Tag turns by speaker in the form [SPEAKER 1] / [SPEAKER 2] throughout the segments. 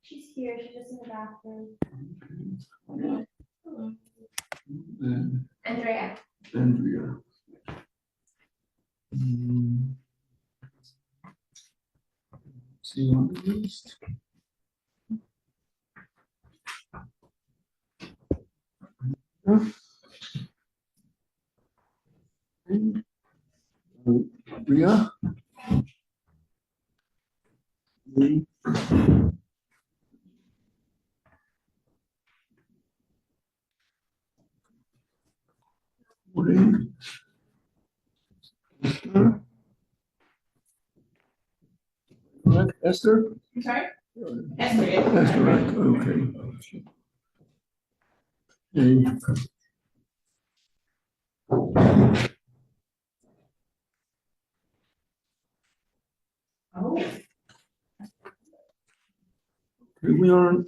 [SPEAKER 1] She's here. She's just in the bathroom.
[SPEAKER 2] And
[SPEAKER 1] Andrea.
[SPEAKER 2] Andrea. See you on the list. Andrea. Morning. Esther. Right, Esther?
[SPEAKER 1] I'm sorry?
[SPEAKER 2] Esther, Esther, right, okay. Okay.
[SPEAKER 1] Oh.
[SPEAKER 2] Here we are.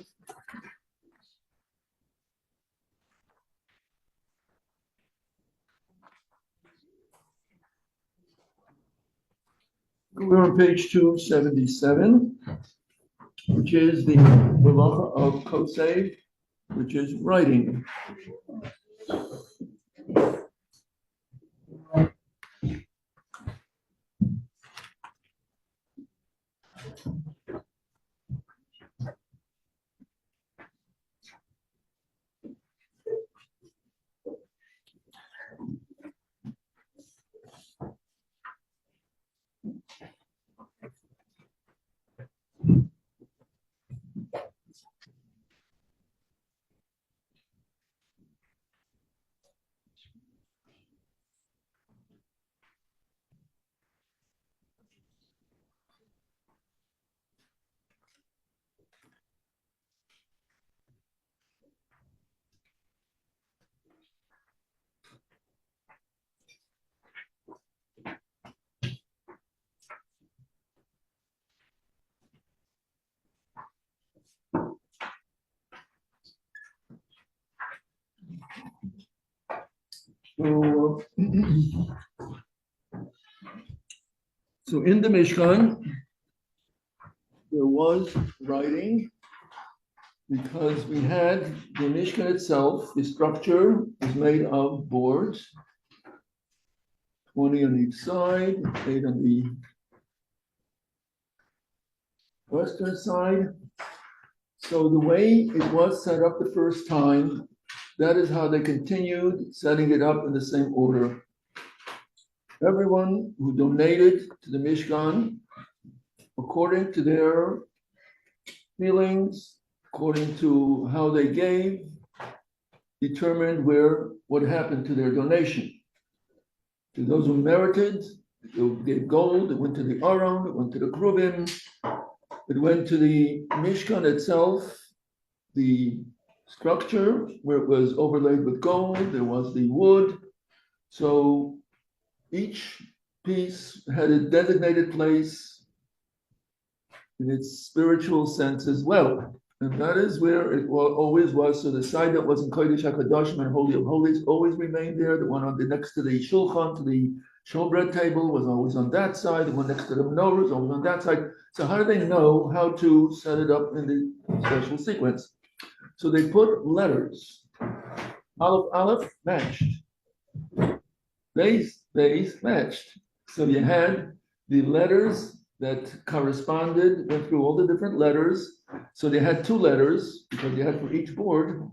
[SPEAKER 2] We're on page 277, which is the Malacha of Kosei, which is writing. So in the Mishkan, there was writing because we had the Mishkan itself, the structure is made of boards, 20 on each side, 8 on the western side. So the way it was set up the first time, that is how they continued setting it up in the same order. Everyone who donated to the Mishkan, according to their feelings, according to how they gave, determined what happened to their donation. To those who merited, who gave gold, it went to the Aron, it went to the Kruvim, it went to the Mishkan itself, the structure where it was overlaid with gold, there was the wood. So each piece had a designated place in its spiritual sense as well. And that is where it always was. So the side that was in Kodesh HaKadoshim and Holy of Holies always remained there. The one on the next to the Shulchan, to the showbread table, was always on that side. The one next to the menorah was always on that side. So how do they know how to set it up in the special sequence? So they put letters. Aleph, Aleph matched. Base, base matched. So you had the letters that corresponded, went through all the different letters. So they had 2 letters because they had for each board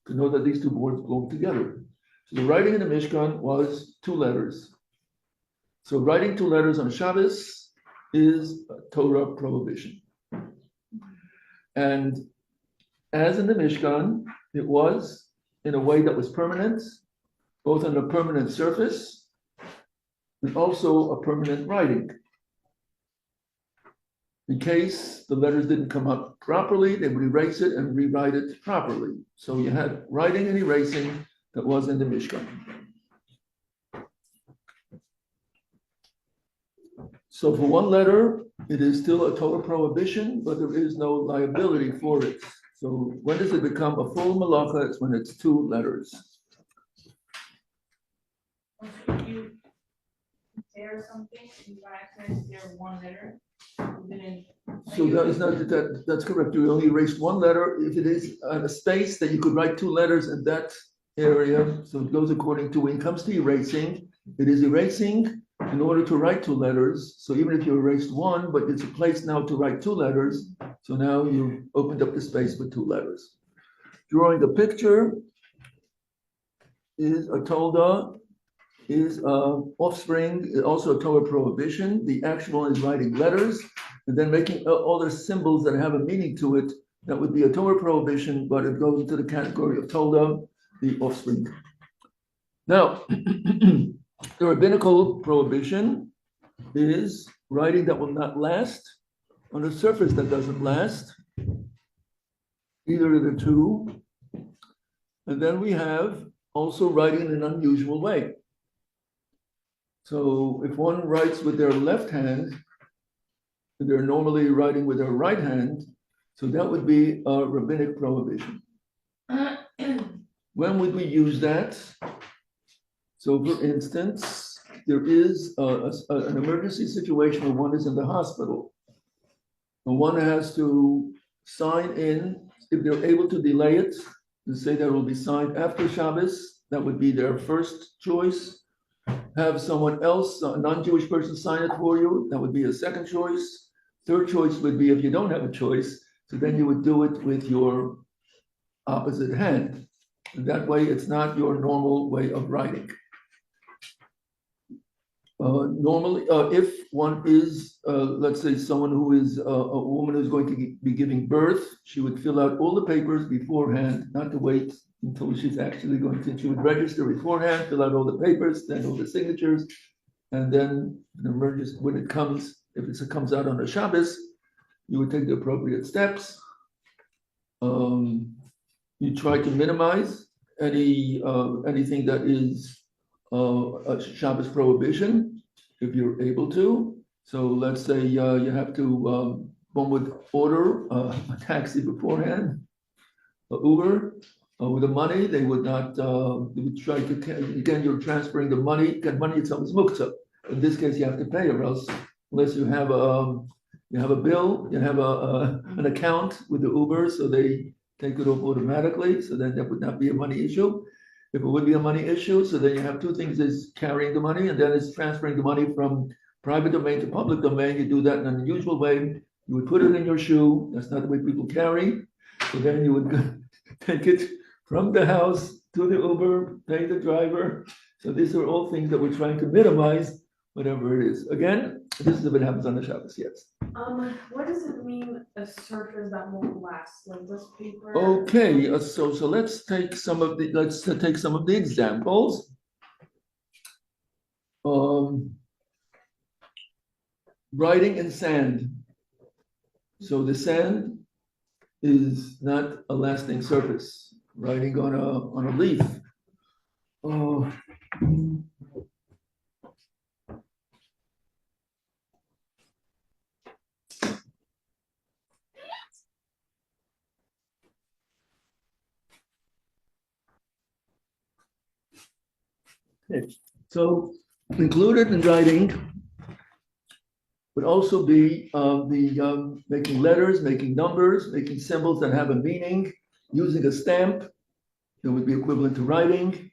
[SPEAKER 2] to know that these 2 boards belong together. So the writing in the Mishkan was 2 letters. So writing 2 letters on Shabbos is a Torah prohibition. And as in the Mishkan, it was in a way that was permanent, both on a permanent surface and also a permanent writing. In case the letters didn't come up properly, they would erase it and rewrite it properly. So you had writing and erasing that was in the Mishkan. So for 1 letter, it is still a total prohibition, but there is no liability for it. So when does it become a full malacha? It's when it's 2 letters.
[SPEAKER 1] If you compare something, you accidentally share 1 letter, didn't.
[SPEAKER 2] So that is not, that's correct. You only erased one letter. If it is a space, then you could write two letters in that area. So it goes according to, when it comes to erasing, it is erasing in order to write two letters. So even if you erased one, but it's a place now to write two letters. So now you opened up the space with two letters. Drawing a picture is a tolda, is offspring, also a Torah prohibition. The actual is writing letters and then making all the symbols that have a meaning to it. That would be a Torah prohibition, but it goes into the category of tolda, the offspring. Now, the rabbinical prohibition is writing that will not last on a surface that doesn't last, either of the two. And then we have also writing in an unusual way. So if one writes with their left hand, they're normally writing with their right hand, so that would be a rabbinic prohibition. When would we use that? So for instance, there is an emergency situation where one is in the hospital. And one has to sign in, if they're able to delay it, to say that it will be signed after Shabbos, that would be their first choice. Have someone else, a non-Jewish person, sign it for you, that would be a second choice. Third choice would be if you don't have a choice, so then you would do it with your opposite hand. And that way, it's not your normal way of writing. Normally, if one is, let's say, someone who is a woman who's going to be giving birth, she would fill out all the papers beforehand, not to wait until she's actually going to. She would register beforehand, fill out all the papers, then all the signatures, and then when it comes, if it comes out on a Shabbos, you would take the appropriate steps. You try to minimize anything that is a Shabbos prohibition, if you're able to. So let's say you have to, one would order a taxi beforehand, an Uber, with the money. They would not, they would try to, again, you're transferring the money, because money itself is muktzah. In this case, you have to pay, or else, unless you have a bill, you have an account with the Uber, so they take it off automatically, so then that would not be a money issue. If it would be a money issue, so then you have two things: is carrying the money, and then it's transferring the money from private domain to public domain. You do that in an unusual way. You would put it in your shoe. That's not the way people carry. So then you would take it from the house to the Uber, pay the driver. So these are all things that we're trying to minimize, whatever it is. Again, this is if it happens on the Shabbos, yes.
[SPEAKER 1] What does it mean, a surface that won't last, like this paper?
[SPEAKER 2] Okay, so let's take some of the examples. Writing in sand. So the sand is not a lasting surface. Writing on a leaf. Okay. So included in writing would also be making letters, making numbers, making symbols that have a meaning, using a stamp that would be equivalent to writing,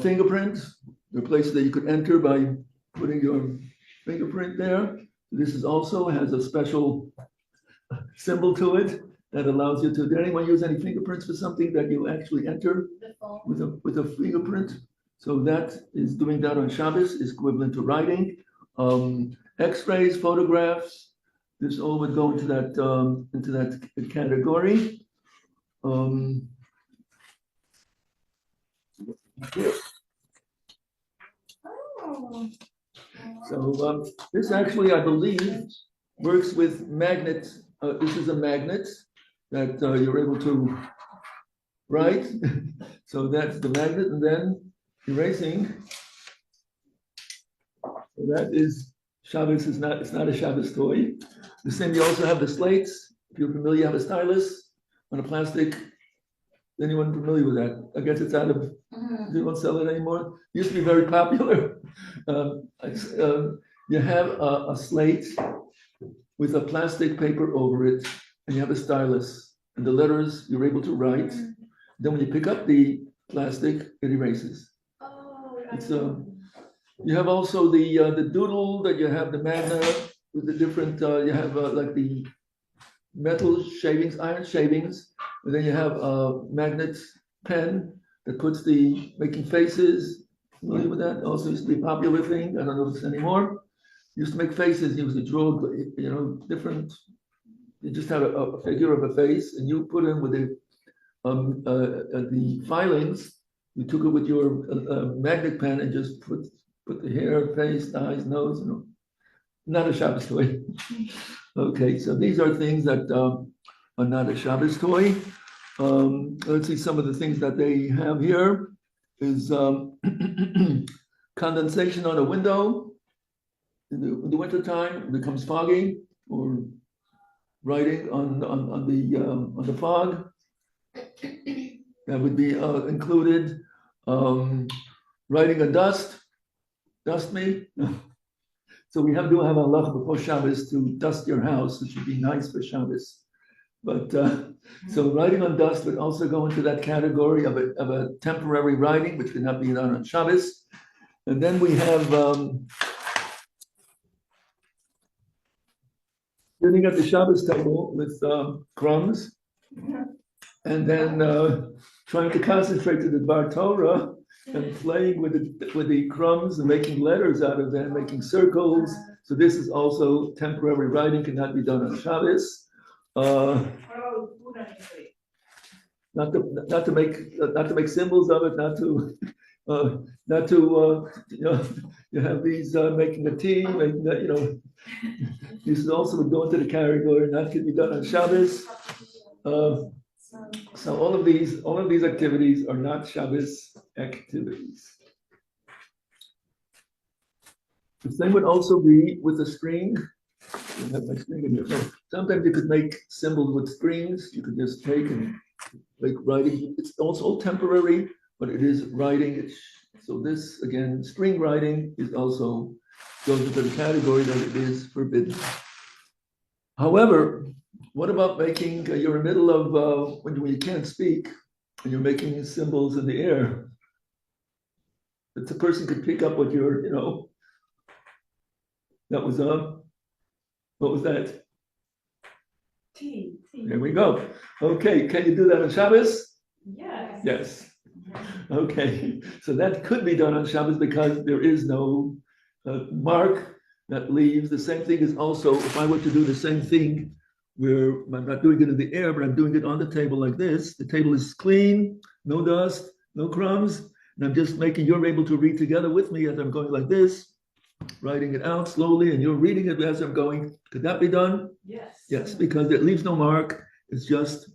[SPEAKER 2] fingerprints, there are places that you could enter by putting your fingerprint there. This is also has a special symbol to it that allows you to. Did anyone use any fingerprints for something that you actually enter with a fingerprint? So that is doing that on Shabbos is equivalent to writing. X-rays, photographs, this all would go into that category. So this actually, I believe, works with magnets. This is a magnet that you're able to write. So that's the magnet, and then erasing. So that is Shabbos. It's not a Shabbos toy. The same. You also have the slates. If you're familiar, you have a stylus on a plastic. Anyone familiar with that? I guess it's out of. They don't sell it anymore. It used to be very popular. You have a slate with a plastic paper over it, and you have a stylus, and the letters you're able to write. Then when you pick up the plastic, it erases.
[SPEAKER 1] Oh,
[SPEAKER 2] It's you have also the doodle that you have the magnet with the different you have like the metal shavings, iron shavings, and then you have a magnet pen that puts the making faces. Familiar with that? Also used to be a popular thing. I don't know if it's anymore. Used to make faces. Used to draw, different. You just have a figure of a face, and you put in with the filings. You took it with your magnet pen and just put the hair, face, eyes, nose. Not a Shabbos toy. Okay, so these are things that are not a Shabbos toy. Let's see, some of the things that they have here is condensation on a window. In the wintertime, it becomes foggy, or writing on the fog. That would be included. Writing on dust me. So we do have a halacha before Shabbos to dust your house, which would be nice for Shabbos. But so writing on dust would also go into that category of a temporary writing, which cannot be done on Shabbos. And then we have sitting at the Shabbos table with crumbs, and then trying to concentrate to the Dvar Torah and playing with the crumbs and making letters out of them, making circles. So this is also temporary writing, cannot be done on Shabbos. Not to make symbols of it, not to you have these making a tea, making that, this is also would go into the category not to be done on Shabbos. So all of these activities are not Shabbos activities. The same would also be with a string. I have my string in here. So sometimes you could make symbols with strings. You could just take and make writing. It's also temporary, but it is writing. So this again, string writing is also goes into the category that it is forbidden. However, what about making? You're in the middle of when you can't speak, and you're making symbols in the air. That the person could pick up what you're, That was what was that?
[SPEAKER 1] T.
[SPEAKER 2] There we go. Okay, can you do that on Shabbos?
[SPEAKER 1] Yes.
[SPEAKER 2] Yes. Okay, so that could be done on Shabbos because there is no mark that leaves. The same thing is also, if I were to do the same thing, where I'm not doing it in the air, but I'm doing it on the table like this. The table is clean, no dust, no crumbs, and I'm just making, you're able to read together with me as I'm going like this, writing it out slowly, and you're reading it as I'm going. Could that be done?
[SPEAKER 1] Yes.
[SPEAKER 2] Yes, because it leaves no mark. It's just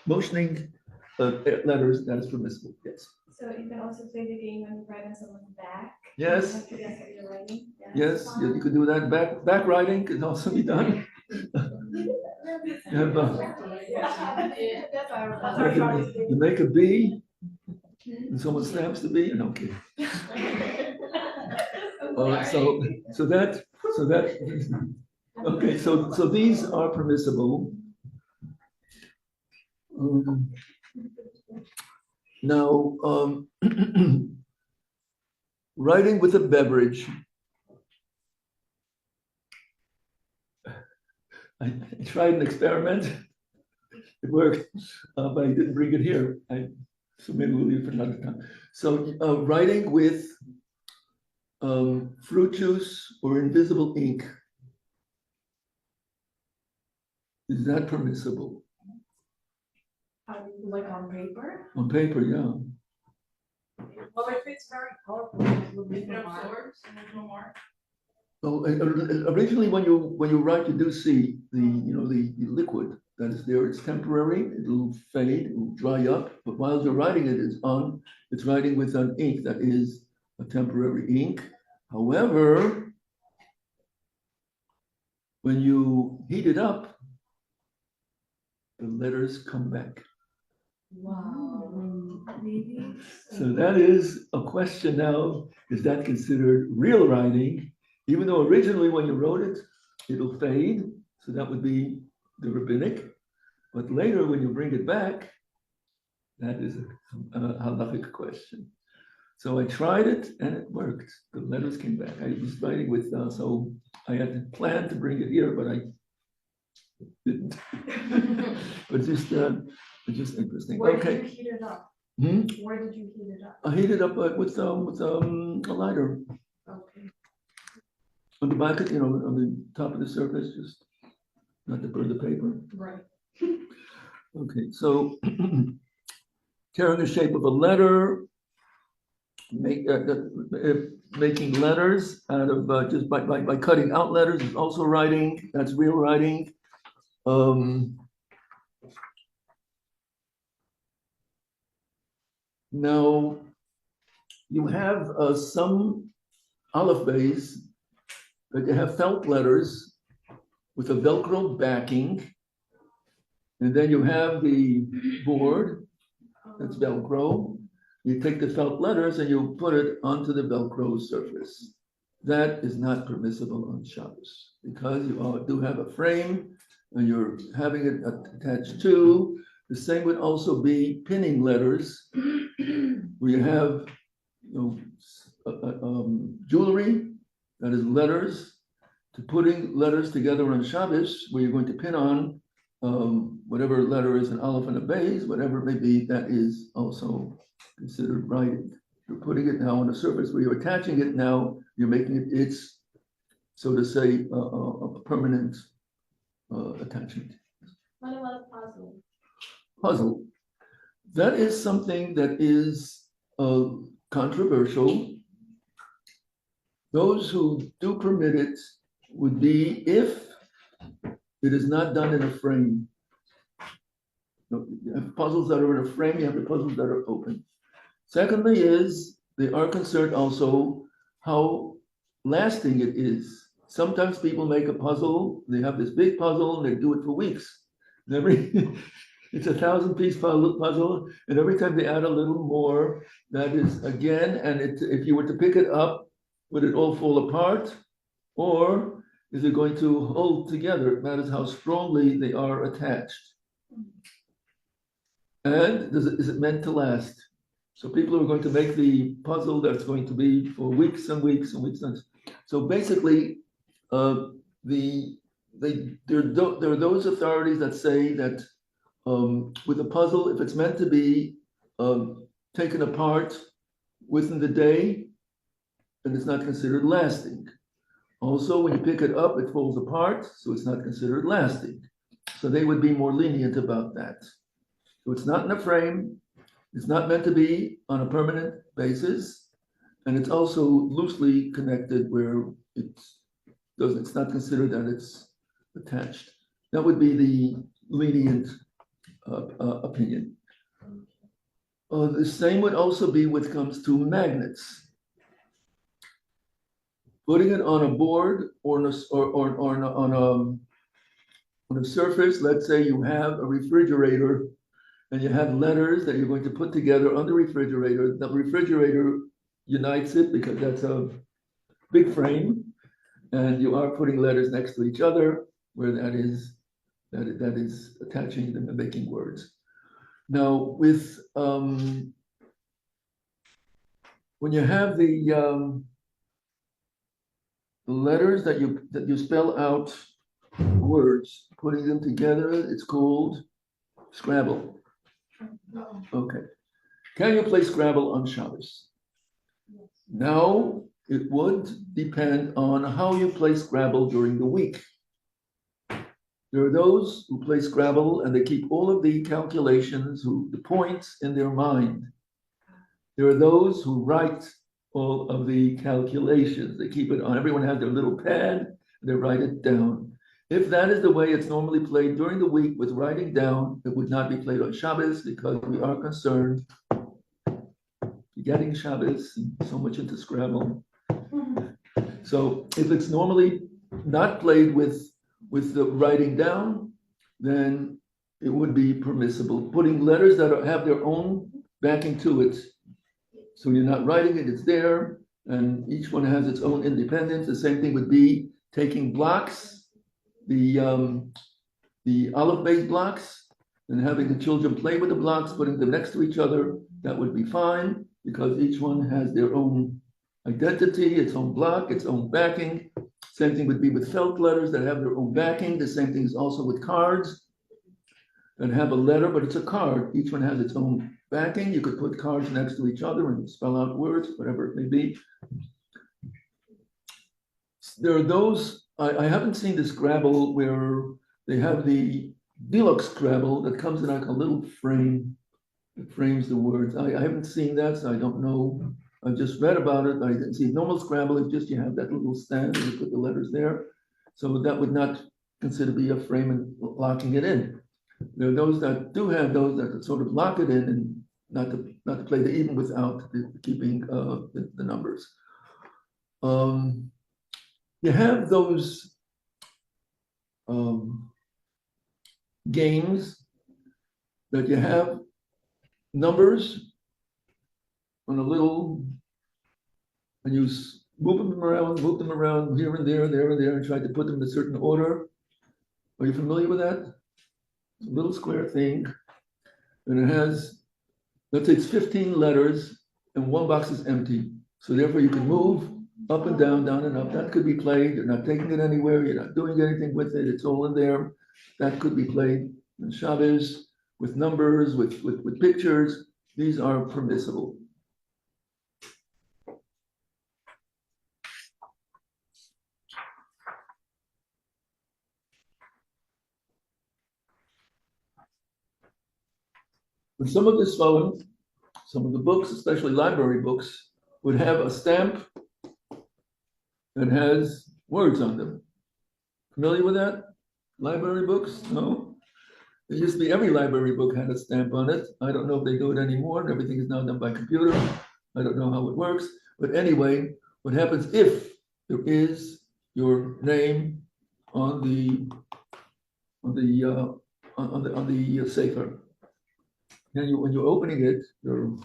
[SPEAKER 2] motioning letters that is permissible. Yes.
[SPEAKER 3] So you can also play the game when you write on someone's back.
[SPEAKER 2] Yes.
[SPEAKER 3] Guess what you're writing.
[SPEAKER 2] Yes, you could do that. Back writing can also be done. You have, you make a B, and someone snaps the B, and okay. So that okay. So these are permissible. Now, writing with a beverage. I tried an experiment. It worked, but I didn't bring it here. So maybe we'll leave it for another time. So writing with fruit juice or invisible ink, is that permissible?
[SPEAKER 1] Like on paper?
[SPEAKER 2] On paper, yeah.
[SPEAKER 1] Well, if it's very colorful, it will leave no mark. No mark.
[SPEAKER 2] So originally, when you write, you do see the liquid that is there. It's temporary. It'll fade. It'll dry up. But while you're writing it, it's writing with an ink that is a temporary ink. However, when you heat it up, the letters come back.
[SPEAKER 1] Wow.
[SPEAKER 2] So that is a question now. Is that considered real writing? Even though originally when you wrote it, it'll fade. So that would be the rabbinic. But later, when you bring it back, that is a halachic question. So I tried it and it worked. The letters came back. I was writing with, so I had planned to bring it here, but I didn't. But it's just interesting.
[SPEAKER 3] Where
[SPEAKER 2] Okay.
[SPEAKER 3] did you heat it up? Where did you heat it up?
[SPEAKER 2] I heat it up with a lighter
[SPEAKER 3] Okay.
[SPEAKER 2] on the back, on the top of the surface, just not to burn the paper.
[SPEAKER 3] Right.
[SPEAKER 2] Okay, so tearing the shape of a letter, making letters out of just by cutting out letters is also writing. That's real writing. Now you have some alphabets that you have felt letters with a Velcro backing, and then you have the board that's Velcro. You take the felt letters and you put it onto the Velcro surface. That is not permissible on Shabbos because you do have a frame and you're having it attached to. The same would also be pinning letters where you have jewelry that is letters, to putting letters together on Shabbos where you're going to pin on whatever letter is an aleph and a beis, whatever it may be, that is also considered writing. You're putting it now on a surface where you're attaching it now, you're making it its, so to say, a permanent attachment.
[SPEAKER 3] What about a puzzle?
[SPEAKER 2] Puzzle. That is something that is controversial. Those who do permit it would be if it is not done in a frame. You have puzzles that are in a frame, you have the puzzles that are open. Secondly is, they are concerned also how lasting it is. Sometimes people make a puzzle, they have this big puzzle and they do it for weeks. It's a 1,000-piece puzzle, and every time they add a little more, that is again, and if you were to pick it up, would it all fall apart? Or is it going to hold together? That is how strongly they are attached. And is it meant to last? So people are going to make the puzzle that's going to be for weeks and weeks and weeks. So basically, there are those authorities that say that with a puzzle, if it's meant to be taken apart within the day, then it's not considered lasting. Also, when you pick it up, it falls apart, so it's not considered lasting. So they would be more lenient about that. So it's not in a frame, it's not meant to be on a permanent basis, and it's also loosely connected where it's not considered that it's attached. That would be the lenient opinion. The same would also be when it comes to magnets. Putting it on a board or on a surface, let's say you have a refrigerator and you have letters that you're going to put together on the refrigerator. The refrigerator unites it because that's a big frame, and you are putting letters next to each other where that is attaching them and making words. Now, with when you have the letters that you spell out words, putting them together, it's called Scrabble. Okay. Can you play Scrabble on Shabbos?
[SPEAKER 3] Yes.
[SPEAKER 2] Now, it would depend on how you play Scrabble during the week. There are those who play Scrabble and they keep all of the calculations, the points in their mind. There are those who write all of the calculations. They keep it on. Everyone has their little pad, they write it down. If that is the way it's normally played during the week with writing down, it would not be played on Shabbos because we are concerned getting Shabbos and so much into Scrabble. So if it's normally not played with the writing down, then it would be permissible. Putting letters that have their own backing to it. So you're not writing it, it's there, and each one has its own independence. The same thing would be taking blocks the olive-based blocks and having the children play with the blocks, putting them next to each other, that would be fine because each one has their own identity, its own block, its own backing. Same thing would be with felt letters that have their own backing. The same thing is also with cards that have a letter, but it's a card. Each one has its own backing. You could put cards next to each other and spell out words, whatever it may be. There are those, I haven't seen the Scrabble where they have the deluxe Scrabble that comes in like a little frame that frames the words. I haven't seen that, so I don't know. I just read about it. I didn't see normal Scrabble. It's just you have that little stand and you put the letters there. So that would not consider be a frame and locking it in. There are those that do have those that sort of lock it in and not to play the even without keeping the numbers. You have those games that you have numbers on a little, and you move them around here and there, and try to put them in a certain order. Are you familiar with that? It's a little square thing, and it has, let's say it's 15 letters, and one box is empty. So therefore you can move up and down and up. That could be played. You're not taking it anywhere. You're not doing anything with it. It's all in there. That could be played in Shabbos with numbers, with pictures. These are permissible. But some of the Sfarim, some of the books, especially library books, would have a stamp that has words on them. Familiar with that? Library books? No? It used to be every library book had a stamp on it. I don't know if they do it anymore. Everything is now done by computer. I don't know how it works. But anyway, what happens if there is your name on the sefer? And when you're opening it, you're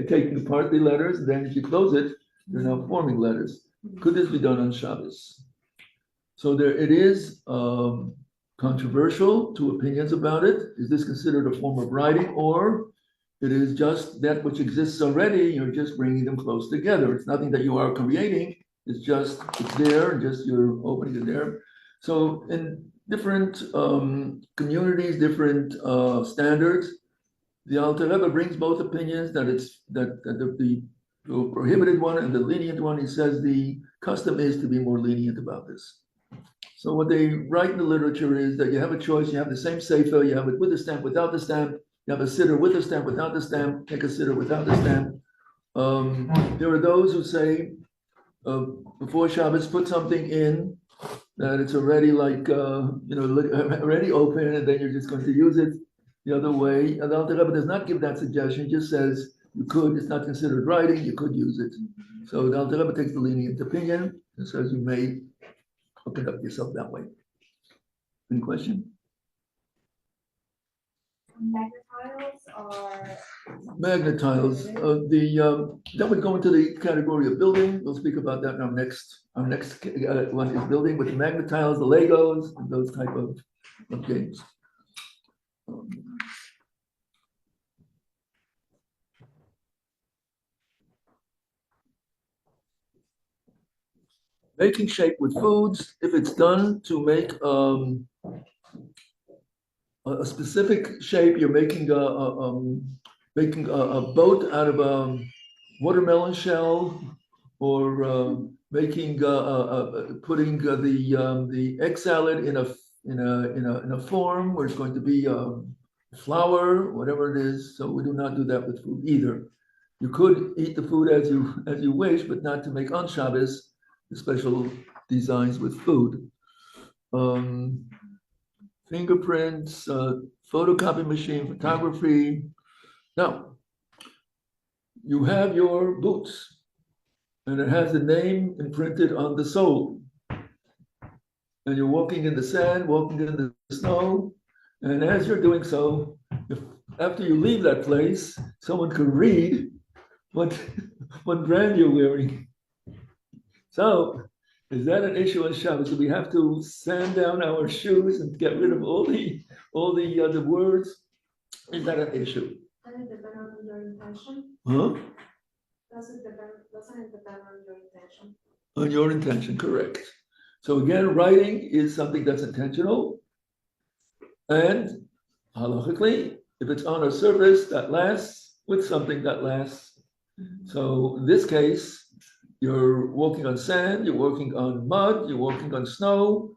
[SPEAKER 2] taking apart the letters, and then if you close it, you're now forming letters. Could this be done on Shabbos? So there it is controversial, two opinions about it. Is this considered a form of writing, or it is just that which exists already, you're just bringing them close together. It's nothing that you are creating, it's there, and just you're opening it there. So in different communities, different standards, the Alter Rebbe brings both opinions, that it's that the prohibited one and the lenient one. He says the custom is to be more lenient about this. So what they write in the literature is that you have a choice. You have the same sefer, you have it with the stamp, without the stamp. You have a siddur with the stamp, without the stamp. Take a siddur without the stamp. There are those who say before Shabbos, put something in that it's already like already open, and then you're just going to use it the other way. And the Alter Rebbe does not give that suggestion. He just says you could. It's not considered writing. You could use it. So the Alter Rebbe takes the lenient opinion and says you may hook it up yourself that way. Any question?
[SPEAKER 3] Magnetiles are.
[SPEAKER 2] Magnetiles. That would go into the category of building. We'll speak about that in our next one is building with the magnetiles, the Legos, and those type of games. Making shape with foods, if it's done to make a specific shape, you're making a boat out of a watermelon shell, or making putting the egg salad in a form where it's going to be flour, whatever it is. So we do not do that with food either. You could eat the food as you wish, but not to make on Shabbos special designs with food. Fingerprints, photocopy machine, photography. Now, you have your boots, and it has the name imprinted on the sole. And you're walking in the sand, walking in the snow, and as you're doing so, after you leave that place, someone could read what brand you're wearing. So Is that an issue on Shabbos? Do we have to sand down our shoes and get rid of all the other words? Is that an issue?
[SPEAKER 3] Does it depend on your intention?
[SPEAKER 2] Huh?
[SPEAKER 3] Doesn't it depend on your intention?
[SPEAKER 2] On your intention, correct. So again, writing is something that's intentional. And halachically, if it's on a surface that lasts with something that lasts. So in this case, you're walking on sand, you're walking on mud, you're walking on snow.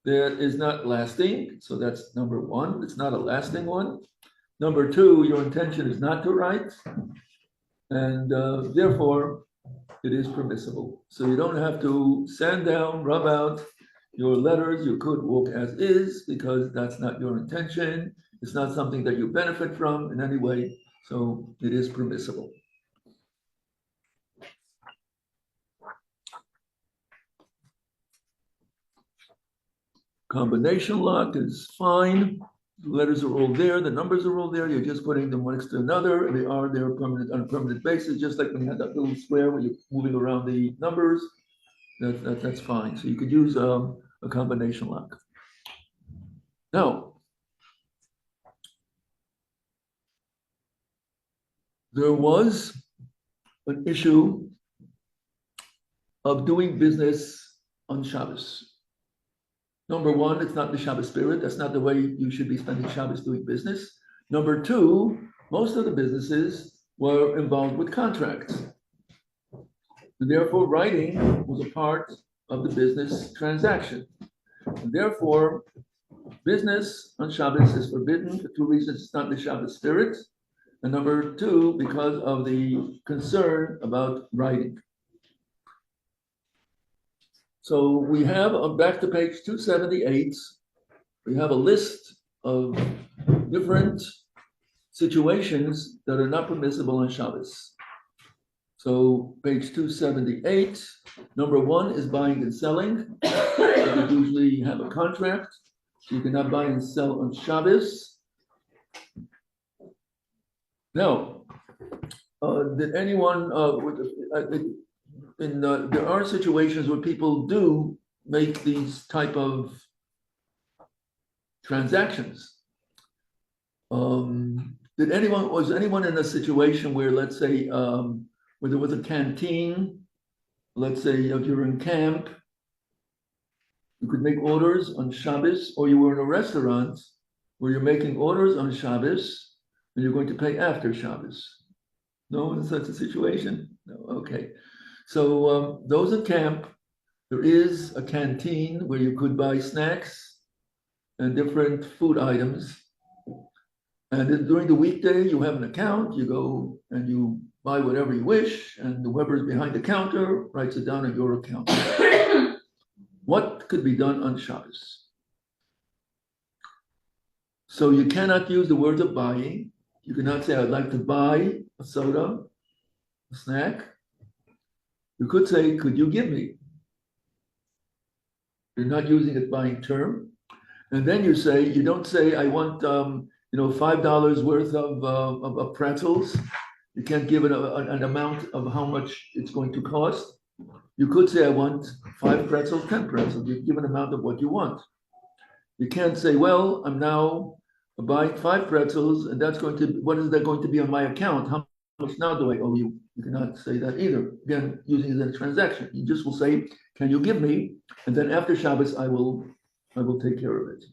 [SPEAKER 2] That is not lasting. So that's number one. It's not a lasting one. Number two, your intention is not to write. And therefore, it is permissible. So you don't have to sand down, rub out your letters. You could walk as is because that's not your intention. It's not something that you benefit from in any way. So it is permissible. Combination lock is fine. The letters are all there, the numbers are all there. You're just putting them one next to another, and they are there permanent on a permanent basis, just like when you had that little square where you're moving around the numbers. That's fine. So you could use a combination lock. Now, there was an issue of doing business on Shabbos. Number one, it's not the Shabbos spirit. That's not the way you should be spending Shabbos doing business. Number two, most of the businesses were involved with contracts. And therefore, writing was a part of the business transaction. And therefore, business on Shabbos is forbidden for two reasons. It's not the Shabbos spirit. And number two, because of the concern about writing. So we have, back to page 278, we have a list of different situations that are not permissible on Shabbos. So page 278, number one is buying and selling. You usually have a contract. You cannot buy and sell on Shabbos. Now, did anyone, there are situations where people do make these type of transactions. Was anyone in a situation where, let's say, where there was a canteen, let's say if you're in camp, you could make orders on Shabbos, or you were in a restaurant where you're making orders on Shabbos and you're going to pay after Shabbos? No, in such a situation? No, okay. So those in camp, there is a canteen where you could buy snacks and different food items. And then during the weekday, you have an account, you go and you buy whatever you wish, and whoever's behind the counter writes it down on your account. What could be done on Shabbos? So you cannot use the words of buying. You cannot say, I'd like to buy a soda, a snack. You could say, could you give me? You're not using a buying term. And then you say, you don't say, I want $5 worth of pretzels. You can't give it an amount of how much it's going to cost. You could say, I want 5 pretzels, 10 pretzels. You give an amount of what you want. You can't say, well, I'm now buying 5 pretzels, and what is that going to be on my account? How much now do I owe you? You cannot say that either. Again, using it as a transaction. You just will say, can you give me? And then after Shabbos, I will take care of it.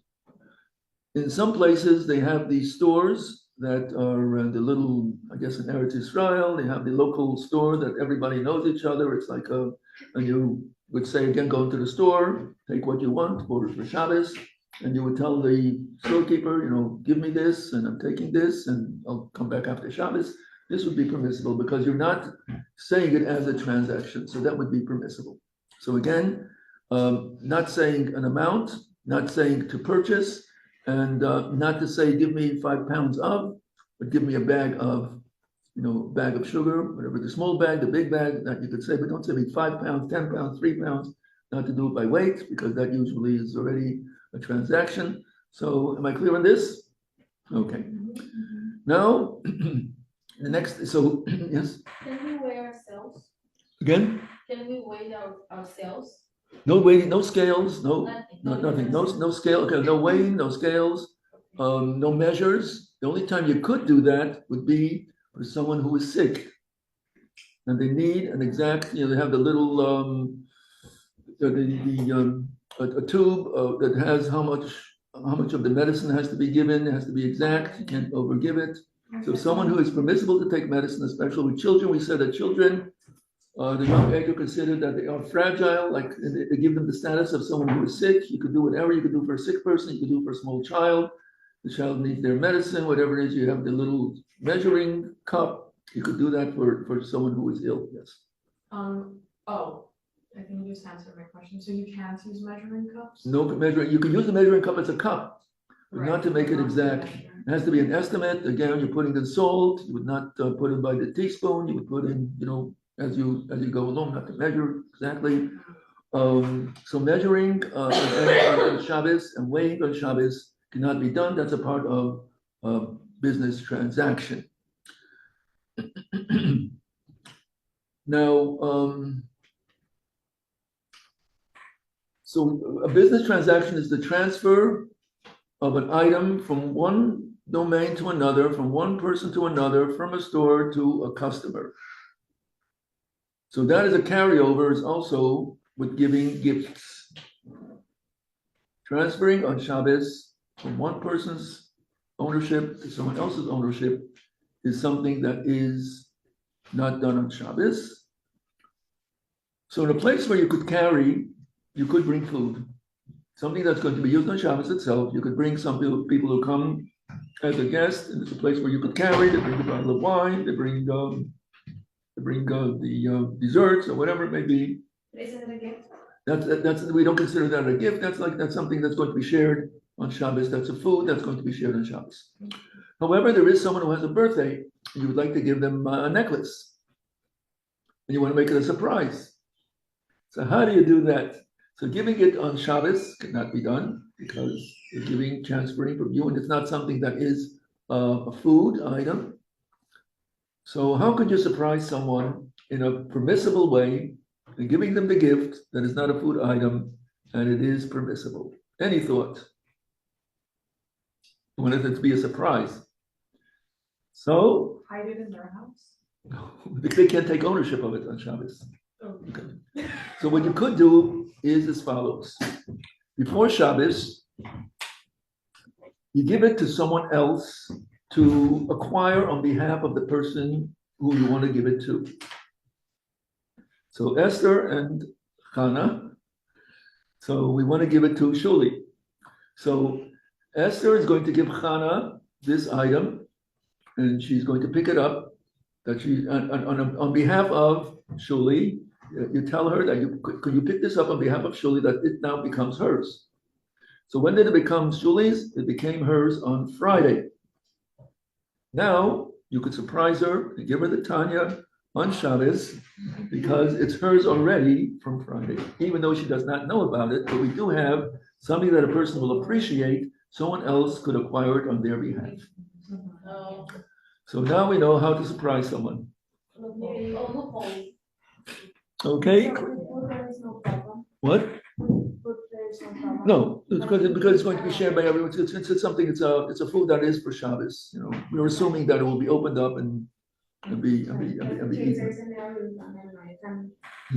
[SPEAKER 2] In some places, they have these stores that are the little, I guess in Eretz Israel, they have the local store that everybody knows each other. It's like and you would say, again, go into the store, take what you want, order for Shabbos, and you would tell the storekeeper, give me this, and I'm taking this, and I'll come back after Shabbos. This would be permissible because you're not saying it as a transaction, so that would be permissible. So again, not saying an amount, not saying to purchase, and not to say, give me 5 pounds of, but give me a bag of sugar, whatever, the small bag, the big bag, that you could say, but don't say me 5 pounds, 10 pounds, 3 pounds, not to do it by weight, because that usually is already a transaction. So am I clear on this? Okay. Now, the next, so yes?
[SPEAKER 1] Can we weigh ourselves?
[SPEAKER 2] Again?
[SPEAKER 1] Can we weigh ourselves?
[SPEAKER 2] No weighing, no scales,
[SPEAKER 1] Nothing.
[SPEAKER 2] nothing, no scale, okay, no weighing, no scales, no measures. The only time you could do that would be for someone who is sick. And they need an exact, they have the little, a tube that has how much of the medicine has to be given, it has to be exact, you can't overgive it. So someone who is permissible to take medicine, especially with children, we said that children, the young age are considered that they are fragile, like they give them the status of someone who is sick. You could do whatever you could do for a sick person, you could do for a small child. The child needs their medicine, whatever it is, you have the little measuring cup. You could do that for someone who is ill, yes.
[SPEAKER 3] I think you just answered my question. So you can't use measuring cups?
[SPEAKER 2] No measuring, you can use the measuring cup as a cup, but not to make it
[SPEAKER 3] Not
[SPEAKER 2] exact.
[SPEAKER 3] measure.
[SPEAKER 2] It has to be an estimate. Again, you're putting in salt, you would not put it by the teaspoon, you would put in, as you go along, not to measure exactly. So measuring on Shabbos and weighing on Shabbos cannot be done. That's a part of business transaction. Now, so a business transaction is the transfer of an item from one domain to another, from one person to another, from a store to a customer. So that is a carryover, is also with giving gifts. Transferring on Shabbos from one person's ownership to someone else's ownership is something that is not done on Shabbos. So in a place where you could carry, you could bring food. Something that's going to be used on Shabbos itself, you could bring some people who come as a guest, and it's a place where you could carry, they bring a bottle of wine, they bring the desserts or whatever it may be.
[SPEAKER 3] Isn't it a gift?
[SPEAKER 2] That's we don't consider that a gift. That's something that's going to be shared on Shabbos. That's a food that's going to be shared on Shabbos. However, there is someone who has a birthday, and you would like to give them a necklace, and you want to make it a surprise. So how do you do that? So giving it on Shabbos cannot be done because you're transferring from you, and it's not something that is a food item. So how could you surprise someone in a permissible way and giving them the gift that is not a food item and it is permissible? Any thought? You want it to be a surprise. So
[SPEAKER 3] Hide it in their house?
[SPEAKER 2] they can't take ownership of it on Shabbos.
[SPEAKER 3] Oh.
[SPEAKER 2] Okay. So what you could do is as follows. Before Shabbos, you give it to someone else to acquire on behalf of the person who you want to give it to. So Esther and Hannah. So we want to give it to Shuli. So Esther is going to give Hannah this item, and she's going to pick it up. That she on behalf of Shuli, you tell her that could you pick this up on behalf of Shuli, that it now becomes hers. So when did it become Shuli's? It became hers on Friday. Now you could surprise her and give her the Tanya on Shabbos because it's hers already from Friday, even though she does not know about it. But we do have something that a person will appreciate. Someone else could acquire it on their behalf. So now we know how to surprise someone. Okay.
[SPEAKER 3] There is no problem.
[SPEAKER 2] What?
[SPEAKER 3] There is no problem.
[SPEAKER 2] No, because it's going to be shared by everyone. It's something. It's a food that is for Shabbos. We're assuming that it will be opened up and be eaten.
[SPEAKER 3] There's an area and I can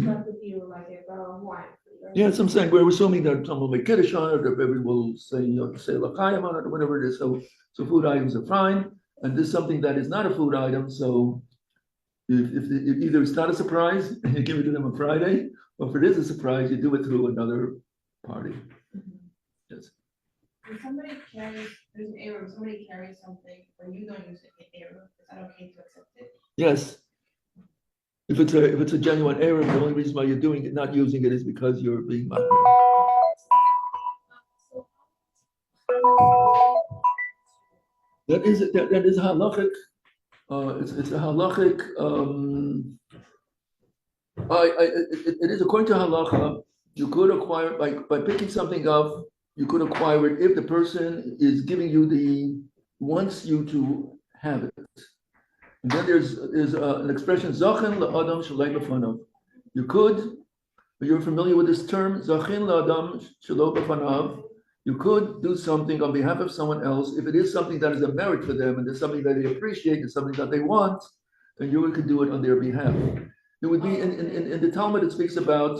[SPEAKER 3] talk with you like about wine.
[SPEAKER 2] Yes, I'm saying we're assuming that someone will make kiddush on it, or everyone will say l'chaim on it, or whatever it is. So food items are fine, and this is something that is not a food item. So if either it's not a surprise and you give it to them on Friday, or if it is a surprise, you do it through another party. Yes.
[SPEAKER 1] When somebody carries, there's an error, if somebody carries something, or you don't use it, in error, is that okay to accept it?
[SPEAKER 2] Yes. If it's a genuine error, the only reason why you're doing it, not using it, is because you're being mocked. That is halachic. It's a halachic. It is according to halacha. You could acquire by picking something up. You could acquire it if the person is giving you wants you to have it. And then there's an expression, Zachem la'adam shalei b'fanav. You could But you're familiar with this term, Zachin la'adam shelo b'fanav. You could do something on behalf of someone else if it is something that is a merit for them and there's something that they appreciate and something that they want, then you could do it on their behalf. It would be in the Talmud, it speaks about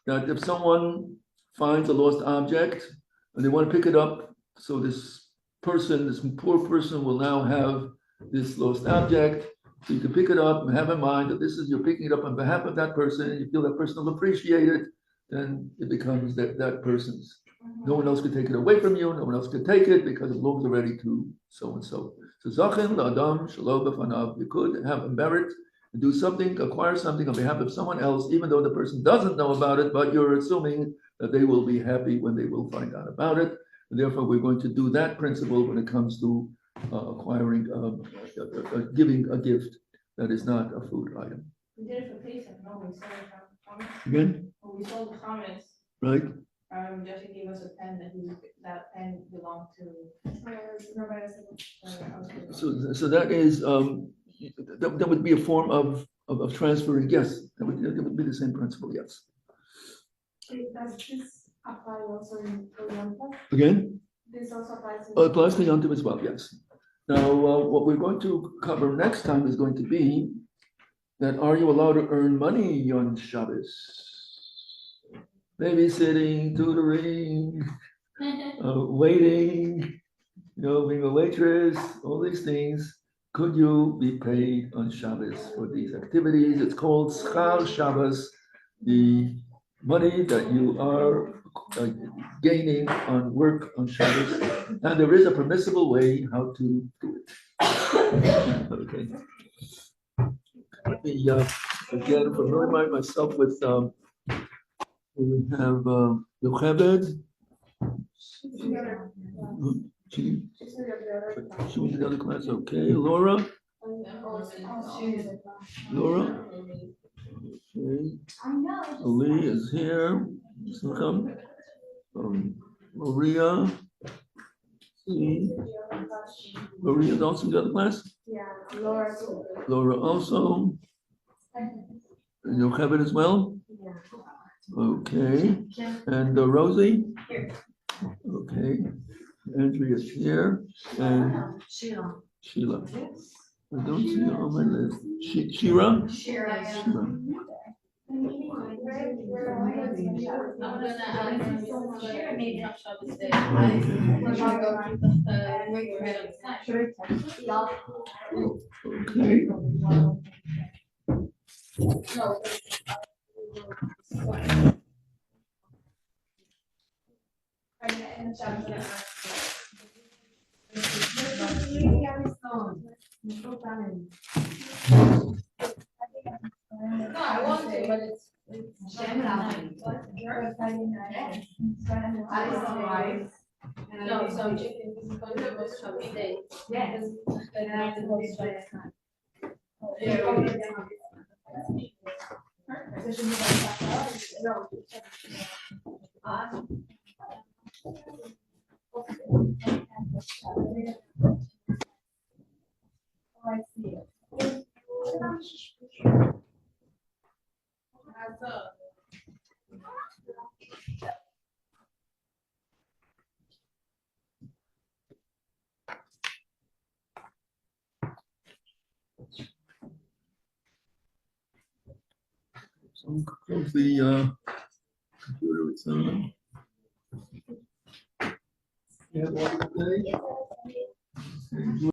[SPEAKER 2] that if someone finds a lost object and they want to pick it up, so this person, this poor person will now have this lost object. So you can pick it up and have in mind that this is, you're picking it up on behalf of that person, and you feel that person will appreciate it, then it becomes that person's. No one else could take it away from you, no one else could take it because it belongs already to so and so. So Zachin la'adam shelo b'fanav, you could have a merit and do something, acquire something on behalf of someone else, even though the person doesn't know about it, but you're assuming that they will be happy when they will find out about it. And therefore, we're going to do that principle when it comes to acquiring, giving a gift that is not a food item.
[SPEAKER 1] We did it for Pesach, no, we sold the comments.
[SPEAKER 2] Again,
[SPEAKER 1] When we sold the comments,
[SPEAKER 2] right?
[SPEAKER 1] Jesse gave us a pen that pen belonged to.
[SPEAKER 2] So that is, that would be a form of transferring, yes, that would be the same principle, yes.
[SPEAKER 3] Does this apply also in Oriental?
[SPEAKER 2] Again,
[SPEAKER 3] This also applies in.
[SPEAKER 2] it applies to Yom Tov as well, yes. Now, what we're going to cover next time is going to be that are you allowed to earn money on Shabbos? Babysitting, tutoring, waiting, being a waitress, all these things. Could you be paid on Shabbos for these activities? It's called Schar Shabbos, the money that you are gaining on work on Shabbos. And there is a permissible way how to do it. Okay. Let me again familiarize myself with. We have Yocheved. She was the other class. Okay, Laura. Laura. Okay. Ali is here. Maria. Maria is also in the other class.
[SPEAKER 3] Yeah, Laura too.
[SPEAKER 2] Laura also. And Yocheved as well.
[SPEAKER 3] Yeah.
[SPEAKER 2] Okay, and Rosie? Here. Okay, Andrea is here, and Sheila. I don't see her on my list. Shira? Shira.
[SPEAKER 1] I'm gonna share maybe on Shabbos day. We're gonna go keep the wait for it
[SPEAKER 2] Okay.
[SPEAKER 1] No, I want to, but it's. No, so chicken is going to host Shabbos day. Yes. And I have to host Shabbos.
[SPEAKER 3] I see it.
[SPEAKER 2] So close the computer, it's on. Yeah,